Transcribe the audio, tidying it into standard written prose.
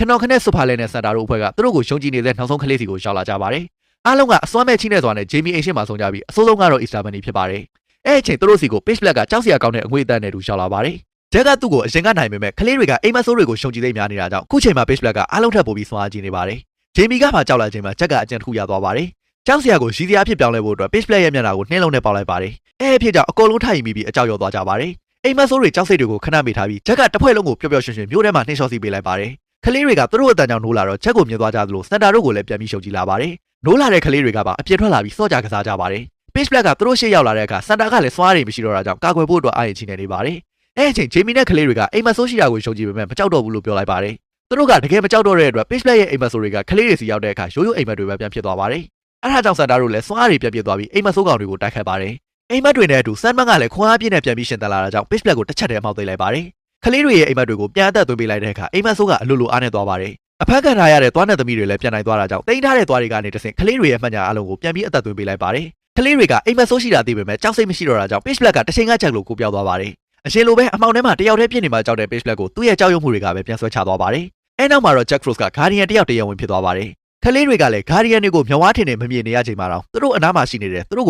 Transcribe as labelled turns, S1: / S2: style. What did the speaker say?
S1: နော်ခနဲ့ဆူဖာလဲနဲ့စန်တာတို့အဖွဲ့ကသူတို့ကိုရှုံးကြည့်နေတဲ့နောက်ဆုံးကလေးစီကိုရှောက်လာကြပါတယ်အားလုံးကအစွမ်းမဲ့ချင်းနဲ့စွာနဲ့ဂျေမီအိမ်ရှင်းမှာဆုံးကြပြီးအဆိုးဆုံးကတော့အီစတာမန်နီဖြစ်ပါတယ်အဲ့အချိန်သူတို့စီကို Pitch Black ကကြောက်စရာကောင်းတဲ့အငွေအတန်းနဲ့တူရှောက်လာပါတယ်ဂျက်ကသူ့ကိုအရင်ကနိုင်ပေမဲ့ကလေးတွေကအိမ်မဆိုးတွေကိုရှုံကြည့်သိများနေတာကြောင့်ခုချိန်မှာ Pitch Black ကအားလုံးထပ်ပိုပြီးစွမ်းအားကြီးနေပါတယ်ဂျေမီကမှကြောက်လာချိန်မှာဂျက်ကအကြံတစ်ခုရသွားပါတယ်ကြောက်စရာကိုရည်စရာအဖြစ်ပြောင်းလဲဖို့အတွက် Pitch Black ရဲ့မျက်နှာကိုနှင်းလုံးနဲ့ပေါက်လိုက်ပါတယ်အဲ့အဖြစ်ကြောင့်အကုန်လုံးထိုင်မိပြီးအကြောက်ရောသွားကြပါတယ်အိမ်မဆိုးတွေကြောက်စိတ်တွေကိုခဏမေ့ထားပြီးဂျက်ကတစ်ဖွဲ့လုံးကိုပျော်ပျော်ရွှင်ရွှင်မြို့ထဲမှာနှင်းလျှောစီပေးလိုက်ပါတယ်ကလေးတွေကသူတို့အတန်ကြောင့်နိုးလာတော့ဂျက်ကိုမြင်သွားကြသလိုစန်တာတို့ကိုလည်းပြန်ပြီးရှုံကြည့်လာပါတယ်နိုးလာတဲ့ကလေးတွေကပါအပြစ်ထွက်လာပြီးစော့ကြကစားကြပါတယ် Pitch Black ကသူတို့ရှေ့ရောက်လာတဲ့အခါစန်တာကလည်းစွားရည်မရှိတော့တာကြောင့်ကာကွယ်ဖို့အတွက်အားရင်ချနေပါတယ်အဲ့အချိန်ဂျေမီနဲ့ကလေးတွေကအိမ်မဆိုးရှိတာကိုရှုံကြည့်ပေမဲ့မကြောက်တော့ဘူးလို့ပြောလိုက်ပါတယ်သူတို့ကတကယ်မကြောက်တော့တဲ့အတွက် Pitch Black ရဲ့အိမ်မဆိုးတွေကကလေးတွေစီရောက်တဲ့အခါရိုးရိုးအိမ်မက်တွေပဲပြန်ဖြစ်သွားပါတယ်အဲ့ဒါကြောင့်စန်တာတို့လည်းစွားရည်ပြန်ဖြစ်သွားပြီးအိမ်မဆိုးကောင်တွေကိုတိုက်ခတ်ပါတယ်အိမ်မက်တွေနဲ့အတူဆန်မန်ကလည်းခွန်အားပြည့်နဲ့ပြန်ပြီးရှင်သန်လာတာကြောင့် Pitch Black ကိုတစ်ချက်တည်းအမှောက်သိမ်းလိုက်ပါတယ်ကလေးတွေရဲ့အိမ်မက်တွေကိုပြန်အသက်သွင်းပေးလိုက်တဲ့အခါအိမ်မဆိုးကအလိုလိုအားနဲ့သွားပါတယ်အဖက်ခံထားရတဲ့သွားနဲ့သမီးတွေလည်းပြန်နိုင်သွားတာကြောင့်တိန်းထားတဲ့သွားတွေကနေတဆင့်ကလေးတွေရဲ့မှတ်ညာအလုံးကိုပြန်ပြီးအသက်သွင်းပေးလိုက်ပါတယ်ကလေးတွေကအိမ်မက်ဆိုးရှိတာသိပေမဲ့ကြောက်စိတ်မရှိတော့တာကြောင့် Pitch Black ကတစ်ချိန်ကချက်လို့ကိုပြောက်သွားပါတယ်အရှင်လိုပဲအမောင်ထဲမှာတယောက်တည်းပြည့်နေမှကြောက်တဲ့ Pitch Black ကိုသူ့ရဲ့ကြောက်ရွံ့မှုတွေကပဲပြန်ဆွဲချသွားပါတယ်အဲနောက်မှာတော့ Jack Frost က Guardian တယောက်တည်းဝင်ဖြစ်သွားပါတယ်ကလေးတွေကလည်း Guardian တွေကိုမျက်ဝါးထင်နေမမြင်နေရချိန်မှာတော့သူတို့အနားမှာရှိနေတဲ့သူတို့ကို